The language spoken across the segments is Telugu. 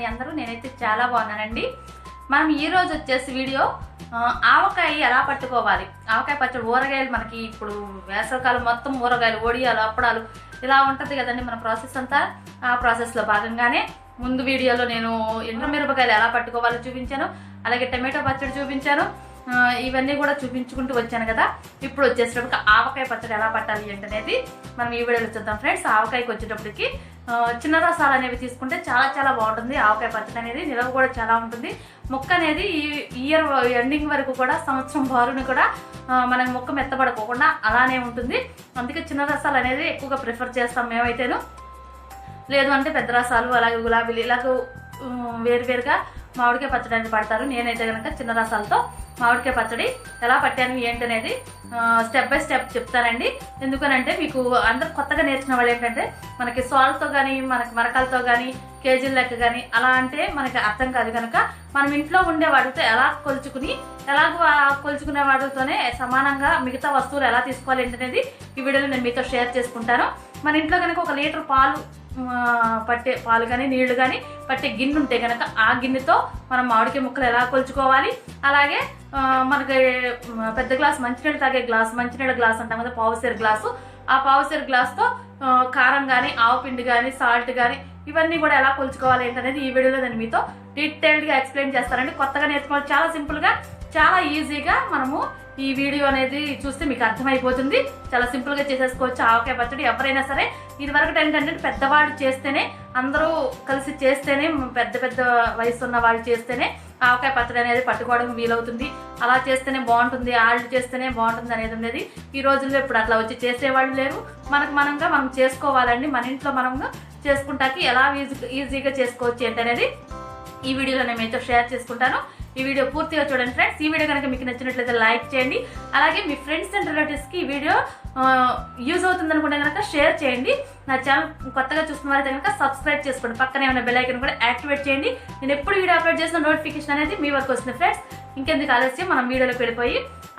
మీ అందరూ? నేనైతే చాలా బాగున్నానండి. మనం ఈ రోజు వచ్చేసి వీడియో ఆవకాయ ఎలా పట్టుకోవాలి, ఆవకాయ పచ్చడి. ఊరగాయలు మనకి ఇప్పుడు వేసవికాలం మొత్తం ఊరగాయలు, వడియాలు, అప్పడాలు ఇలా ఉంటుంది కదండి మన ప్రాసెస్ అంతా. ఆ ప్రాసెస్లో భాగంగానే ముందు వీడియోలో నేను ఎండుమిరపకాయలు ఎలా పట్టుకోవాలో చూపించాను, అలాగే టమాటో పచ్చడి చూపించాను. ఇవన్నీ కూడా చూపించుకుంటూ వచ్చాను కదా. ఇప్పుడు వచ్చేసేటప్పటికి ఆవకాయ పచ్చడి ఎలా పట్టాలి ఏంటనేది మనం ఈ వీడియోలో చూద్దాం ఫ్రెండ్స్. ఆవకాయకి వచ్చేటప్పటికి చిన్న రసాలు అనేవి తీసుకుంటే చాలా చాలా బాగుంటుంది. ఆవకాయ పచ్చడి అనేది నిలవ కూడా చాలా ఉంటుంది. ముక్క అనేది ఈ ఇయర్ ఎండింగ్ వరకు కూడా, సంవత్సరం బారుని కూడా మనకి ముక్క మెత్తబడుకోకుండా అలానే ఉంటుంది. అందుకే చిన్న రసాలు అనేది ఎక్కువగా ప్రిఫర్ చేస్తాం మేమైతేను. లేదు అంటే పెద్ద రసాలు, అలాగే గులాబీలు ఇలాగ వేరువేరుగా మామిడికాయ పచ్చడి అనేది పడతారు. నేనైతే కనుక చిన్న రసాలతో మామిడికాయ పచ్చడి ఎలా పట్టాను ఏంటనేది స్టెప్ బై స్టెప్ చెప్తానండి. ఎందుకనంటే మీకు అందరు కొత్తగా నేర్చుకున్న వాళ్ళు ఏంటంటే మనకి సాల్ట్తో కానీ, మనకి మరకాలతో కానీ, కేజీల లెక్క కానీ అలా అంటే మనకి అర్థం కాదు. కనుక మనం ఇంట్లో ఉండే వాటితో ఎలా కొలుచుకుని, ఎలాగో కొలుచుకునే వాటితోనే సమానంగా మిగతా వస్తువులు ఎలా తీసుకోవాలి ఏంటనేది ఈ వీడియోలో నేను మీతో షేర్ చేసుకుంటాను. మన ఇంట్లో కనుక 1 లీటర్ పట్టే పాలు కానీ, నీళ్లు కానీ పట్టే గిన్నె ఉంటే కనుక ఆ గిన్నెతో మనం మామిడికాయ ముక్కలు ఎలా కొలుచుకోవాలి, అలాగే మనకి పెద్ద గ్లాస్ మంచినీళ్ళు తాగే గ్లాస్, మంచినీళ్ళ గ్లాస్ అంటాం కదా, పావుసేరు గ్లాసు, ఆ పావుసేరు గ్లాస్తో కారం కానీ, ఆవుపిండి కానీ, సాల్ట్ కానీ ఇవన్నీ కూడా ఎలా కొలుచుకోవాలి ఏంటనేది ఈ వీడియోలో నేను మీతో డీటెయిల్డ్గా ఎక్స్ప్లెయిన్ చేస్తానండి. కొత్తగా నేర్చుకోవాలి, చాలా సింపుల్గా, చాలా ఈజీగా మనము ఈ వీడియో అనేది చూస్తే మీకు అర్థమైపోతుంది. చాలా సింపుల్గా చేసేసుకోవచ్చు ఆవకాయ పచ్చడి. ఎవరైనా సరే ఇదివరకు ఏంటంటే పెద్దవాళ్ళు చేస్తేనే, అందరూ కలిసి చేస్తేనే, పెద్ద వయసు ఉన్న వాళ్ళు చేస్తేనే ఆవకాయ పచ్చడి అనేది పట్టుకోవడం వీలవుతుంది. అలా చేస్తేనే బాగుంటుంది, వాళ్ళు చేస్తేనే బాగుంటుంది అనేది ఈ రోజుల్లో ఇప్పుడు అట్లా వచ్చి చేసేవాళ్ళు లేరు. మనంగా మనం చేసుకోవాలండి. మన ఇంట్లో మనంగా చేసుకుంటాకి ఎలా ఈజీగా చేసుకోవచ్చు ఏంటనేది ఈ వీడియోలో నేను మీతో షేర్ చేసుకుంటాను. ఈ వీడియో పూర్తిగా చూడండి ఫ్రెండ్స్. ఈ వీడియో కనుక మీకు నచ్చినట్లయితే లైక్ చేయండి. అలాగే మీ ఫ్రెండ్స్ అండ్ రిలేటివ్స్కి ఈ వీడియో యూజ్ అవుతుంది అనుకుంటే కనుక షేర్ చేయండి. నా ఛానల్ కొత్తగా చూస్తున్న వారైతే కనుక సబ్స్క్రైబ్ చేసుకోండి. పక్కనే ఉన్న బెల్ ఐకాన్ కూడా యాక్టివేట్ చేయండి. నేను ఎప్పుడు వీడియో అప్లోడ్ చేసిన నోటిఫికేషన్ అనేది మీ వరకు వస్తుంది ఫ్రెండ్స్. ఇంకెందుకు ఆలస్యం, మనం వీడియోలోకి వెళ్ళిపోయి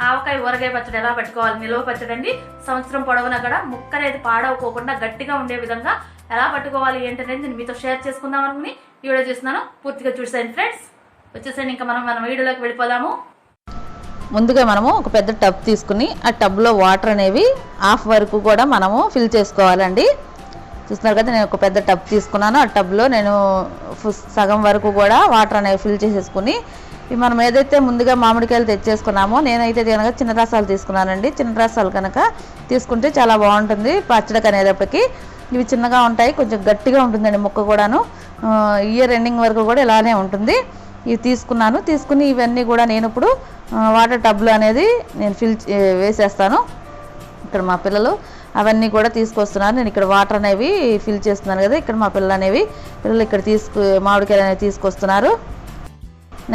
ఆవకాయ ఊరగాయ పచ్చడి ఎలా పెట్టుకోవాలి, నిలువ పచ్చడి అండి. సంవత్సరం పొడవునా కూడా ముక్క అనేది పాడవకోకుండా గట్టిగా ఉండే విధంగా ఎలా పట్టుకోవాలి ఏంటనేది నేను మీతో షేర్ చేసుకుందాం అనుకుని ఈ వీడియో చేస్తున్నాను. పూర్తిగా చూసేయండి ఫ్రెండ్స్. వచ్చేసరి ఇంకా మన వీడియోలోకి వెళ్ళిపోదాము. ముందుగా మనము ఒక పెద్ద టబ్ తీసుకుని ఆ టబ్లో వాటర్ అనేవి హాఫ్ వరకు కూడా మనము ఫిల్ చేసుకోవాలండి. చూస్తున్నారు కదా, నేను ఒక పెద్ద టబ్ తీసుకున్నాను. ఆ టబ్లో నేను సగం వరకు కూడా వాటర్ అనేవి ఫిల్ చేసేసుకుని, మనం ఏదైతే ముందుగా మామిడికాయలు తెచ్చేసుకున్నామో, నేనైతే కనుక చిన్న రసాలు తీసుకున్నానండి. చిన్న రసాలు కనుక తీసుకుంటే చాలా బాగుంటుంది పచ్చడికి అనేటప్పటికి. ఇవి చిన్నగా ఉంటాయి, కొంచెం గట్టిగా ఉంటుందండి ముక్క కూడాను. ఇయర్ ఎండింగ్ వరకు కూడా ఇలానే ఉంటుంది. ఇవి తీసుకుని ఇవన్నీ కూడా నేను ఇప్పుడు వాటర్ టబ్లో అనేది నేను వేసేస్తాను. ఇక్కడ మా పిల్లలు అవన్నీ కూడా తీసుకొస్తున్నారు. నేను ఇక్కడ వాటర్ అనేవి ఫిల్ చేస్తున్నాను కదా. ఇక్కడ మా పిల్లలు ఇక్కడ మామిడికాయలు అనేవి తీసుకొస్తున్నారు.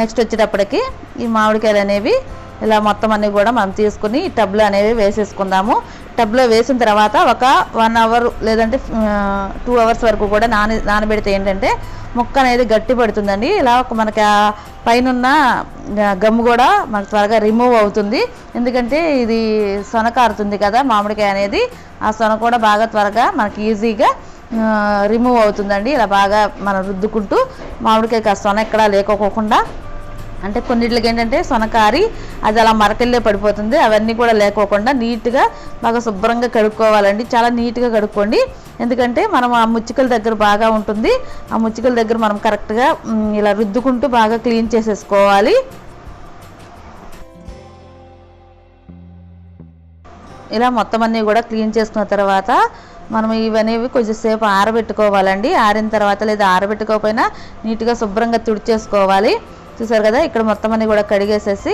నెక్స్ట్ వచ్చేటప్పటికి ఈ మామిడికాయలు అనేవి ఇలా మొత్తం అన్నీ కూడా మనం తీసుకుని ఈ టబ్లో అనేవి వేసేసుకుందాము. టబ్లో వేసిన తర్వాత ఒక 1 అవర్ లేదంటే 2 అవర్స్ వరకు కూడా నానబెడితే ఏంటంటే ముక్క అనేది గట్టి పడుతుందండి. ఇలా మనకి ఆ పైన గమ్ము కూడా మనకు త్వరగా రిమూవ్ అవుతుంది. ఎందుకంటే ఇది సొన కారుతుంది కదా మామిడికాయ అనేది, ఆ సొన కూడా బాగా త్వరగా మనకి ఈజీగా రిమూవ్ అవుతుందండి. ఇలా బాగా మనం రుద్దుకుంటూ మామిడికాయకి ఆ సొన ఎక్కడా లేకోకుండా, అంటే కొన్నిటికి ఏంటంటే సొనకారి అది అలా మరకల్లే పడిపోతుంది. అవన్నీ కూడా లేకోకుండా నీట్గా బాగా శుభ్రంగా కడుక్కోవాలండి. చాలా నీట్గా కడుక్కోండి. ఎందుకంటే మనం ఆ ముచ్చికల దగ్గర బాగా ఉంటుంది. ఆ ముచ్చికల దగ్గర మనం కరెక్ట్గా ఇలా రుద్దుకుంటూ బాగా క్లీన్ చేసేసుకోవాలి. ఇలా మొత్తం అన్నీ కూడా క్లీన్ చేసుకున్న తర్వాత మనం ఇవనేవి కొంచెంసేపు ఆరబెట్టుకోవాలండి. ఆరిన తర్వాత లేదా ఆరబెట్టుకోకపోయినా నీట్గా శుభ్రంగా తుడిచేసుకోవాలి. చూసారు కదా, ఇక్కడ మొత్తం అన్ని కూడా కడిగేసేసి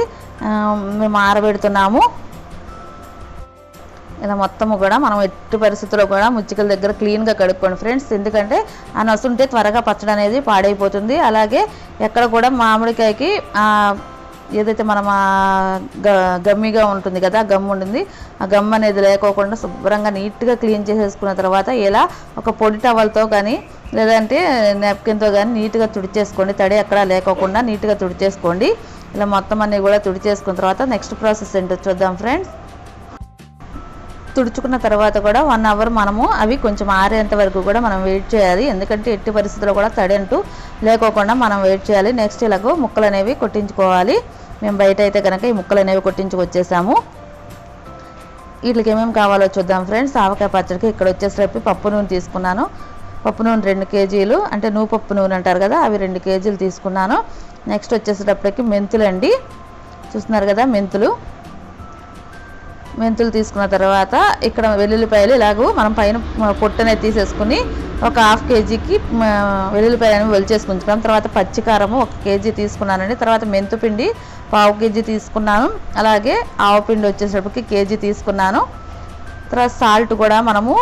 మేము ఆరబెడుతున్నాము. ఇలా మొత్తము కూడా మనం ఎట్టి పరిస్థితుల్లో కూడా ముచ్చికల దగ్గర క్లీన్గా కడుక్కోండి ఫ్రెండ్స్. ఎందుకంటే ఆ నసుంటే త్వరగా పచ్చడి అనేది పాడైపోతుంది. అలాగే ఎక్కడ కూడా మామిడికాయకి ఏదైతే మనం గమ్మిగా ఉంటుంది కదా, గమ్ము ఉంటుంది, ఆ గమ్ము అనేది లేకోకుండా శుభ్రంగా నీట్గా క్లీన్ చేసేసుకున్న తర్వాత ఇలా ఒక పొడి టవల్తో కానీ లేదంటే నాప్కిన్తో కానీ నీట్గా తుడిచేసుకోండి. తడి ఎక్కడా లేకోకుండా నీట్గా తుడిచేసుకోండి. ఇలా మొత్తం అన్నీ కూడా తుడిచేసుకున్న తర్వాత నెక్స్ట్ ప్రాసెస్ ఏంటో చూద్దాం ఫ్రెండ్స్. తుడుచుకున్న తర్వాత కూడా 1 అవర్ మనము అవి కొంచెం ఆరేంత వరకు కూడా మనం వెయిట్ చేయాలి. ఎందుకంటే ఎట్టి పరిస్థితుల్లో కూడా తడి అంటూ లేకోకుండా మనం వెయిట్ చేయాలి. నెక్స్ట్ ఇలాగో ముక్కలు అనేవి కొట్టించుకోవాలి. మేము బయట అయితే కనుక ఈ ముక్కలు అనేవి కొట్టించుకొచ్చేసాము. వీటికి ఏమేమి కావాలో చూద్దాం ఫ్రెండ్స్. ఆవకాయ పచ్చడికి ఇక్కడ వచ్చేసరికి పప్పు నూనె తీసుకున్నాను. పప్పు నూనె 2 కేజీలు, అంటే నూపప్పు నూనె అంటారు కదా, అవి 2 కేజీలు తీసుకున్నాను. నెక్స్ట్ వచ్చేసేటప్పటికి మెంతులు అండి, చూస్తున్నారు కదా మెంతులు తీసుకున్న తర్వాత ఇక్కడ వెల్లుల్లిపాయలు ఇలాగూ మనం పైన పొట్టనే తీసేసుకుని ఒక 1/2 కేజీకి వెల్లుల్లిపాయలను ఒలిచేసుకుంటున్నాం. తర్వాత పచ్చికారము 1 కేజీ తీసుకున్నానండి. తర్వాత మెంతుపిండి 1/2 కేజీ తీసుకున్నాను. అలాగే ఆవపిండి వచ్చేసరికి కేజీ తీసుకున్నాను. తర్వాత సాల్ట్ కూడా మనము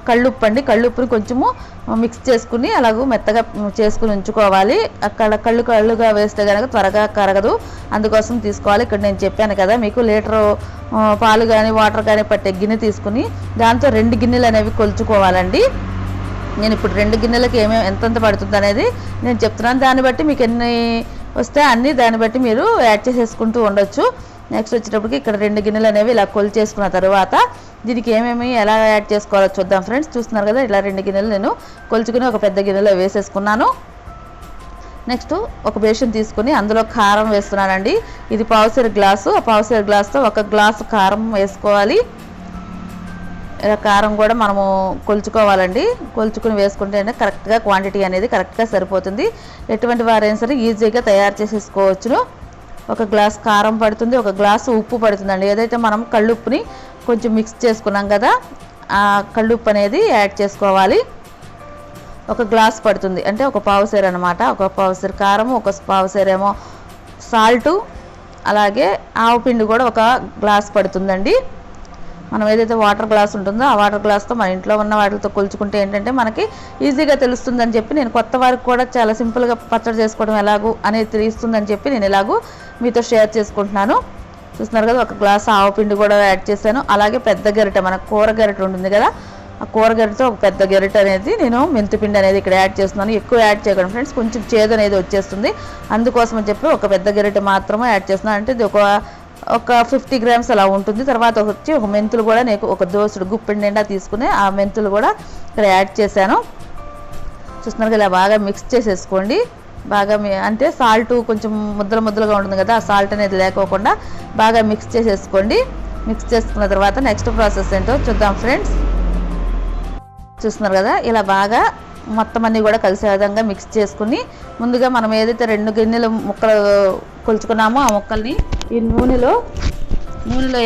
కళ్ళుప్పు అండి, కళ్ళుప్పుని కొంచెము మిక్స్ చేసుకుని అలాగూ మెత్తగా చేసుకుని ఉంచుకోవాలి. అక్కడ కళ్ళుగా వేస్తే కనుక త్వరగా కరగదు, అందుకోసం తీసుకోవాలి. ఇక్కడ నేను చెప్పాను కదా మీకు, లీటరు పాలు కానీ వాటర్ కానీ పట్టే గిన్నె తీసుకుని దాంతో 2 గిన్నెలు అనేవి కొలుచుకోవాలండి. నేను ఇప్పుడు 2 గిన్నెలకి ఎంతెంత పడుతుంది అనేది నేను చెప్తున్నాను. దాన్ని బట్టి మీకు ఎన్ని వస్తే అన్నీ దాన్ని బట్టి మీరు యాడ్ చేసేసుకుంటూ ఉండొచ్చు. నెక్స్ట్ వచ్చేటప్పటికి ఇక్కడ 2 గిన్నెలు అనేవి ఇలా కొలిచేసుకున్న తర్వాత దీనికి ఎలా యాడ్ చేసుకోవాలో చూద్దాం ఫ్రెండ్స్. చూస్తున్నారు కదా, ఇలా 2 గిన్నెలు నేను కొలుచుకుని ఒక పెద్ద గిన్నెలో వేసేసుకున్నాను. నెక్స్ట్ ఒక బేషన్ తీసుకుని అందులో కారం వేస్తున్నానండి. ఇది 1/2 గ్లాసు, ఆ 1/2 గ్లాస్తో 1 గ్లాసు కారం వేసుకోవాలి. ఇలా కారం కూడా మనము కొలుచుకోవాలండి. కొలుచుకుని వేసుకుంటే కరెక్ట్గా క్వాంటిటీ అనేది కరెక్ట్గా సరిపోతుంది. ఎటువంటి వారైనా సరే ఈజీగా తయారు చేసేసుకోవచ్చును. 1 గ్లాస్ కారం పడుతుంది, 1 గ్లాసు ఉప్పు పడుతుందండి. ఏదైతే మనం కళ్ళుప్పుని కొంచెం మిక్స్ చేసుకున్నాం కదా, ఆ కళ్ళుప్పు అనేది యాడ్ చేసుకోవాలి. 1 గ్లాస్ పడుతుంది, అంటే 1 పావుసేరు అనమాట. 1 పావుసేరు కారము, 1 పావుసేరు ఏమో సాల్టు, అలాగే ఆవపిండి కూడా 1 గ్లాస్ పడుతుందండి. మనం ఏదైతే వాటర్ గ్లాస్ ఉంటుందో ఆ వాటర్ గ్లాస్తో మన ఇంట్లో ఉన్న వాటితో కొలుచుకుంటే ఏంటంటే మనకి ఈజీగా తెలుస్తుందని చెప్పి, నేను కొత్త వారికి కూడా చాలా సింపుల్గా పచ్చడి చేసుకోవడం ఎలాగూ అనేది తెలుస్తుందని చెప్పి నేను ఎలాగూ మీతో షేర్ చేసుకుంటున్నాను. చూస్తున్నారు కదా, 1 గ్లాస్ ఆవపిండి కూడా యాడ్ చేశాను. అలాగే పెద్ద గరిట, మన కూర గరిట ఉంటుంది కదా, ఆ కూర గరిటతో 1 పెద్ద గరిట అనేది నేను మెంతిపిండి అనేది ఇక్కడ యాడ్ చేస్తున్నాను. ఎక్కువ యాడ్ చేయకండి ఫ్రెండ్స్, కొంచెం చేదు అనేది వచ్చేస్తుంది. అందుకోసం అని చెప్పి 1 పెద్ద గరిట మాత్రమే యాడ్ చేస్తున్నాను. అంటే ఇది ఒక 50 గ్రామ్స్ అలా ఉంటుంది. తర్వాత వచ్చి 1 మెంతులు కూడా నేను 1 దోసెడు గుప్పెడు నిండా తీసుకుని ఆ మెంతులు కూడా ఇక్కడ యాడ్ చేశాను. చూస్తున్నారు కదా, ఇలా బాగా మిక్స్ చేసేసుకోండి. బాగా అంటే సాల్ట్ కొంచెం ముద్దలుగా ఉంటుంది కదా, ఆ సాల్ట్ అనేది లేకోకుండా బాగా మిక్స్ చేసేసుకోండి. మిక్స్ చేసుకున్న తర్వాత నెక్స్ట్ ప్రాసెస్ ఏంటో చూద్దాం ఫ్రెండ్స్. చూస్తున్నారు కదా, ఇలా బాగా మొత్తం అన్నీ కూడా కలిసే విధంగా మిక్స్ చేసుకుని ముందుగా మనం ఏదైతే 2 గిన్నెలు ముక్కలు కొలుచుకున్నామో ఆ ముక్కల్ని ఈ నూనెలో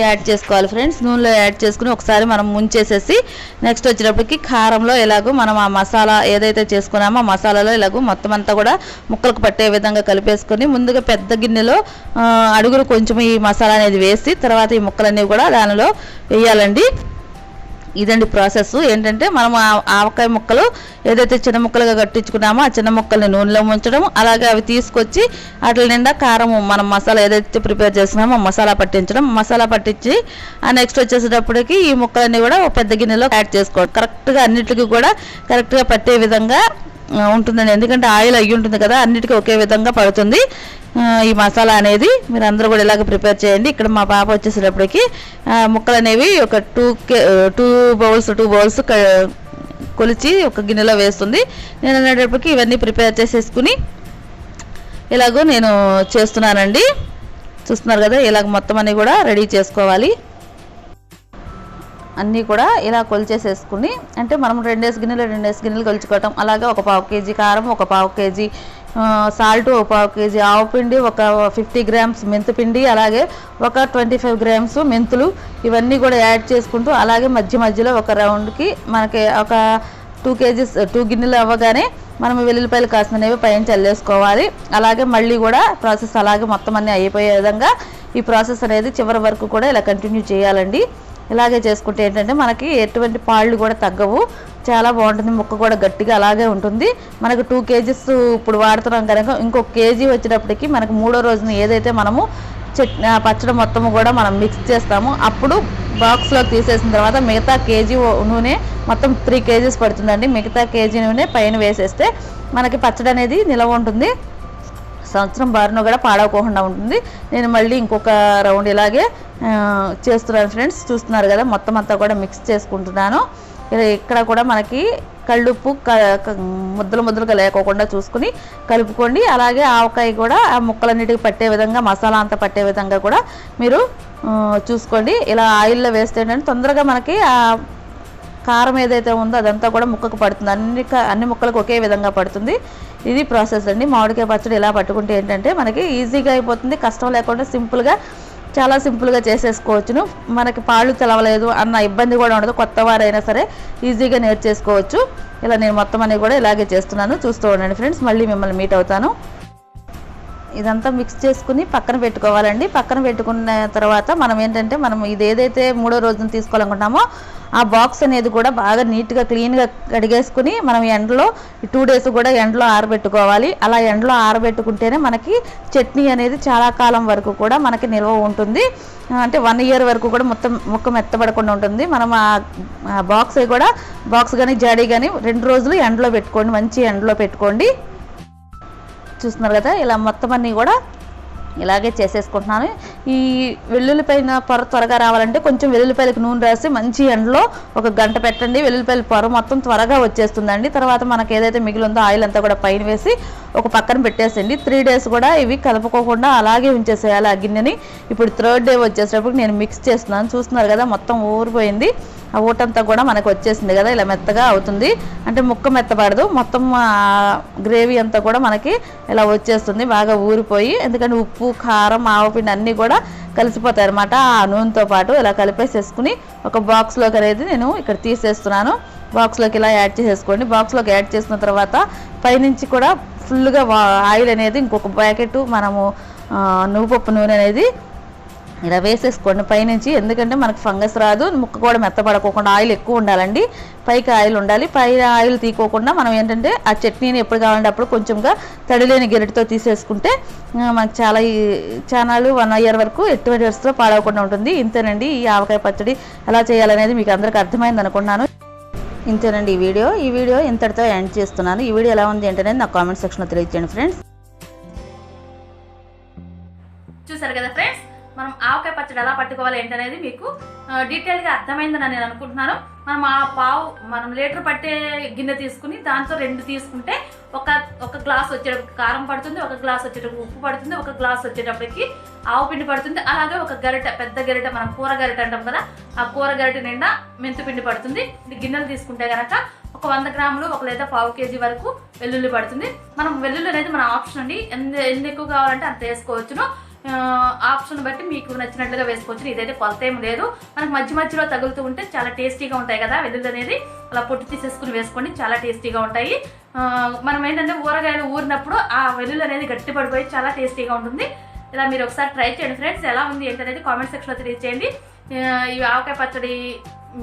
యాడ్ చేసుకోవాలి ఫ్రెండ్స్. నూనెలో యాడ్ చేసుకుని ఒకసారి మనం ముంచేసేసి నెక్స్ట్ వచ్చేటప్పటికి కారంలో ఎలాగో మనం ఆ మసాలా ఏదైతే చేసుకున్నామో ఆ మసాలాలో ఎలాగో మొత్తం అంతా కూడా ముక్కలకు పట్టే విధంగా కలిపేసుకొని ముందుగా పెద్ద గిన్నెలో అడుగులు కొంచెం ఈ మసాలా అనేది వేసి తర్వాత ఈ ముక్కలన్నీ కూడా దానిలో వేయాలండి. ఇదండి ప్రాసెస్. ఏంటంటే మనం ఆవకాయ ముక్కలు ఏదైతే చిన్న ముక్కలుగా కట్టించుకున్నామో ఆ చిన్న ముక్కల్ని నూనెలో ముంచడం, అలాగే అవి తీసుకొచ్చి వాటి నిండా కారం మనం మసాలా ఏదైతే ప్రిపేర్ చేస్తున్నామో మసాలా పట్టించడం, మసాలా పట్టించి ఆ నెక్స్ట్ వచ్చేసేటప్పటికి ఈ ముక్కలన్నీ కూడా ఒక పెద్ద గిన్నెలో యాడ్ చేసుకోవడం. కరెక్ట్గా అన్నిటికీ కూడా కరెక్ట్గా పట్టే విధంగా ఉంటుందండి. ఎందుకంటే ఆయిల్ అయ్యి ఉంటుంది కదా, అన్నిటికీ ఒకే విధంగా పడుతుంది ఈ మసాలా అనేది. మీరు అందరూ కూడా ఇలాగ ప్రిపేర్ చేయండి. ఇక్కడ మా పాప వచ్చేసేటప్పటికి ముక్కలు అనేవి ఒక 2 బౌల్స్ కొలిచి 1 గిన్నెలో వేస్తుంది. నేను అనేటప్పటికి ఇవన్నీ ప్రిపేర్ చేసేసుకుని ఇలాగో నేను చేస్తున్నానండి. చూస్తున్నారు కదా, ఇలాగ మొత్తం అన్నీ కూడా రెడీ చేసుకోవాలి. అన్నీ కూడా ఇలా కొలిచేసేసుకుని, అంటే మనం 2 గిన్నెలు కొలుచుకోవటం. అలాగే 1 పావు కేజీ కారం, 1 పావు కేజీ సాల్ట్, 1 పావు కేజీ ఆవపిండి, 50 గ్రామ్స్ మెంతిపిండి, అలాగే 25 గ్రామ్స్ మెంతులు, ఇవన్నీ కూడా యాడ్ చేసుకుంటూ అలాగే మధ్యలో ఒక రౌండ్కి మనకి 2 గిన్నెలు అవ్వగానే మనం వెల్లుల్లిపాయలు కాసినవి పైన చల్లేసుకోవాలి. అలాగే మళ్ళీ కూడా ప్రాసెస్ అలాగే మొత్తం అన్నీ అయిపోయే విధంగా ఈ ప్రాసెస్ అనేది చివరి వరకు కూడా ఇలా కంటిన్యూ చేయాలండి. ఇలాగే చేసుకుంటే ఏంటంటే మనకి ఎటువంటి పాళ్ళు కూడా తగ్గవు, చాలా బాగుంటుంది. ముక్క కూడా గట్టిగా అలాగే ఉంటుంది. మనకు 2 కేజీస్ ఇప్పుడు వాడుతున్నాం కనుక ఇంకొక కేజీ వచ్చేటప్పటికి మనకు 3వ రోజున ఏదైతే మనము పచ్చడి మొత్తము కూడా మనం మిక్స్ చేస్తాము, అప్పుడు బాక్స్లోకి తీసేసిన తర్వాత మిగతా కేజీ నూనె మొత్తం 3 కేజీస్ పడుతుందండి. మిగతా కేజీ నూనె పైన వేసేస్తే మనకి పచ్చడి అనేది నిలవ ఉంటుంది. సంవత్సరం బారిన కూడా పాడవకుండా ఉంటుంది. నేను మళ్ళీ ఇంకొక రౌండ్ ఇలాగే చేస్తున్నాను ఫ్రెండ్స్. చూస్తున్నారు కదా, మొత్తం అంతా కూడా మిక్స్ చేసుకుంటున్నాను. ఇక్కడ కూడా మనకి కళ్ళుప్పు ముద్దలుగా లేకోకుండా చూసుకుని కలుపుకోండి. అలాగే ఆవకాయ కూడా ఆ ముక్కలన్నిటికి పట్టే విధంగా, మసాలా అంతా పట్టే విధంగా కూడా మీరు చూసుకోండి. ఇలా ఆయిల్లో వేస్తే ఏంటంటే తొందరగా మనకి ఆ కారం ఏదైతే ఉందో అదంతా కూడా ముక్కకు పడుతుంది. అన్ని ముక్కలకు ఒకే విధంగా పడుతుంది. ఇది ప్రాసెస్ అండి. మామిడికాయ పచ్చడి ఇలా పట్టుకుంటే ఏంటంటే మనకి ఈజీగా అయిపోతుంది. కష్టం లేకుండా చాలా సింపుల్గా చేసేసుకోవచ్చును. మనకి పాళ్ళు తెలవలేదు అన్న ఇబ్బంది కూడా ఉండదు. కొత్త వారైనా సరే ఈజీగా నేర్చేసుకోవచ్చు. ఇలా నేను మొత్తం అన్ని కూడా ఇలాగే చేస్తున్నాను. చూస్తూ ఉండండి ఫ్రెండ్స్. మళ్ళీ మిమ్మల్ని మీట్ అవుతాను. ఇదంతా మిక్స్ చేసుకుని పక్కన పెట్టుకోవాలండి. పక్కన పెట్టుకున్న తర్వాత మనం ఏంటంటే ఇది ఏదైతే 3వ రోజున తీసుకోవాలనుకుంటామో ఆ బాక్స్ అనేది కూడా బాగా నీట్గా క్లీన్గా కడిగేసుకుని మనం ఎండలో 2 డేస్ కూడా ఎండలో ఆరబెట్టుకోవాలి. అలా ఎండలో ఆరబెట్టుకుంటేనే మనకి చట్నీ అనేది చాలా కాలం వరకు కూడా మనకి నిల్వ ఉంటుంది. అంటే 1 ఇయర్ వరకు కూడా మొత్తం ముక్క మెత్తబడకుండా ఉంటుంది. మనం ఆ బాక్స్ కానీ జాడీ కానీ 2 రోజులు ఎండలో పెట్టుకోండి. మంచి ఎండలో పెట్టుకోండి. చూస్తున్నారు కదా, ఇలా మొత్తం అన్నీ కూడా ఇలాగే చేసేసుకుంటున్నాను. ఈ వెల్లుల్లిపైన పొర త్వరగా రావాలంటే కొంచెం వెల్లుల్లిపాయలకు నూనె రాసి మంచి ఎండలో 1 గంట పెట్టండి. వెల్లుల్లిపాయల పొర మొత్తం త్వరగా వచ్చేస్తుందండి. తర్వాత మనకి ఏదైతే మిగిలి ఉందో ఆయిల్ అంతా కూడా పైన వేసి ఒక పక్కన పెట్టేసేయండి. 3 డేస్ కూడా ఇవి కలుపుకోకుండా అలాగే ఉంచేసేయాలి ఆ గిన్నెని. ఇప్పుడు 3rd డే వచ్చేటప్పుడు నేను మిక్స్ చేస్తున్నాను. చూస్తున్నారు కదా, మొత్తం ఊరిపోయింది. ఆ ఊటంతా కూడా మనకు వచ్చేసింది కదా, ఇలా మెత్తగా అవుతుంది. అంటే ముక్క మెత్తపడదు, మొత్తం గ్రేవీ అంతా కూడా మనకి ఇలా వచ్చేస్తుంది బాగా ఊరిపోయి. ఎందుకంటే ఉప్పు, కారం, ఆవపిండి అన్నీ కూడా కలిసిపోతాయి అన్నమాట ఆ నూనెతో పాటు. ఇలా కలిపేసేసుకుని ఒక బాక్స్లోకి అనేది నేను ఇక్కడ తీసేస్తున్నాను. బాక్స్లోకి ఇలా యాడ్ చేసేసుకోండి. బాక్స్లోకి యాడ్ చేసిన తర్వాత పైనుంచి కూడా ఫుల్గా ఆయిల్ అనేది ఇంకొక ప్యాకెట్ మనము నువ్వుపప్పు నూనె అనేది ఇలా వేసేసుకోండి పైనుంచి. ఎందుకంటే మనకు ఫంగస్ రాదు, ముక్క కూడా మెత్తపడకోకుండా ఆయిల్ ఎక్కువ ఉండాలండి. పైకి ఆయిల్ ఉండాలి. పైన ఆయిల్ తీసుకోకుండా మనం ఏంటంటే ఆ చట్నీని ఎప్పుడు కావాలంటే అప్పుడు కొంచెంగా తడిలేని గెరిటితో తీసేసుకుంటే మనకు చాలా 1 ఇయర్ వరకు ఎటువంటి పరిస్థితుల్లో పాడవకుండా ఉంటుంది. ఇంతేనండి ఈ ఆవకాయ పచ్చడి ఎలా చేయాలనేది మీకు అందరికీ అర్థమైంది అనుకున్నాను. ఇంతేనండి ఈ వీడియో ఇంతటితో ఎండ్ చేస్తున్నాను. ఈ వీడియో ఎలా ఉంది ఏంటనేది నాకు కామెంట్ సెక్షన్లో తెలియజేయండి ఫ్రెండ్స్. చూసారు కదా ఫ్రెండ్స్, మనం ఆవకాయ పచ్చడి ఎలా పట్టుకోవాలి ఏంటనేది మీకు డీటెయిల్గా అర్థమైందని నేను అనుకుంటున్నాను. మనం లీటర్ పట్టే గిన్నె తీసుకుని దాంతో 2 తీసుకుంటే ఒక గ్లాస్ వచ్చేటప్పటికి కారం పడుతుంది, 1 గ్లాస్ వచ్చేటప్పుడు ఉప్పు పడుతుంది, 1 గ్లాస్ వచ్చేటప్పటికి ఆవు పిండి పడుతుంది. అలాగే 1 గరిటె, పెద్ద గరిటె, మనం కూర గరిటె అంటాం కదా, ఆ కూర గరిటె నిండా మెంతిపిండి పడుతుంది. గిన్నెలు తీసుకుంటే కనుక ఒక 100 గ్రాములు లేదా 1/2 కేజీ వరకు వెల్లుల్లి పడుతుంది. మనం వెల్లుల్లి అనేది మన ఆప్షన్ అండి. ఎన్ని ఎక్కువ కావాలంటే అంత వేసుకోవచ్చును. ఆప్షన్ బట్టి మీకు నచ్చినట్లుగా వేసుకోవచ్చు. ఇదైతే కొలత ఏం లేదు. మనకు మధ్యలో తగులుతూ ఉంటే చాలా టేస్టీగా ఉంటాయి కదా వెల్లుల్లి అనేది. అలా పొట్టు తీసేసుకుని వేసుకోండి, చాలా టేస్టీగా ఉంటాయి. మనం ఏంటంటే ఊరగాయలు ఊరినప్పుడు ఆ వెల్లుల్లి అనేది గట్టి పడిపోయి చాలా టేస్టీగా ఉంటుంది. ఇలా మీరు ఒకసారి ట్రై చేయండి ఫ్రెండ్స్. ఎలా ఉంది ఏంటనేది కామెంట్ సెక్షన్లో తెలియజేయండి. ఈ ఆవకాయ పచ్చడి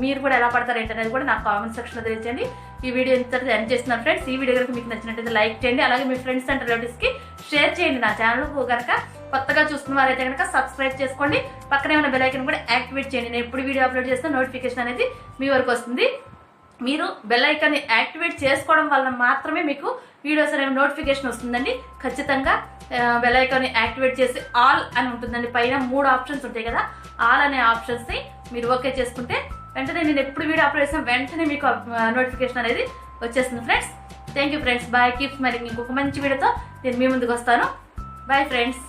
మీరు కూడా ఎలా పడతారు ఏంటనేది కూడా నాకు కామెంట్ సెక్షన్లో తెలియజేయండి. ఈ వీడియో ఇంతటితో ఎండ్ చేస్తున్నాను ఫ్రెండ్స్. ఈ వీడియో కనుక మీకు నచ్చినట్టయితే లైక్ చేయండి. అలాగే మీ ఫ్రెండ్స్ అండ్ రిలేటివ్స్కి షేర్ చేయండి. నా ఛానల్ కనుక కొత్తగా చూస్తున్న వారైతే కనుక సబ్స్క్రైబ్ చేసుకోండి. పక్కనే ఉన్న బెల్ ఐకాన్ కూడా యాక్టివేట్ చేయండి. నేను ఎప్పుడు వీడియో అప్లోడ్ చేస్తే నోటిఫికేషన్ అనేది మీ వరకు వస్తుంది. మీరు బెల్ ఐకాన్ని యాక్టివేట్ చేసుకోవడం వల్ల మాత్రమే మీకు వీడియోస్ అనేవి నోటిఫికేషన్ వస్తుందండి. ఖచ్చితంగా బెల్ ఐకాన్ని యాక్టివేట్ చేసి ఆల్ అని ఉంటుందండి. పైన 3 ఆప్షన్స్ ఉంటాయి కదా, ఆల్ అనే ఆప్షన్స్ని మీరు ఓకే చేసుకుంటే వెంటనే నేను ఎప్పుడు వీడియో అప్లోడ్ చేసిన వెంటనే మీకు నోటిఫికేషన్ అనేది వచ్చేస్తుంది friends. Thank you friends. Bye. Keep smiling. ఇంకొక మంచి వీడియోతో నేను మీ ముందుకు వస్తాను. Bye friends.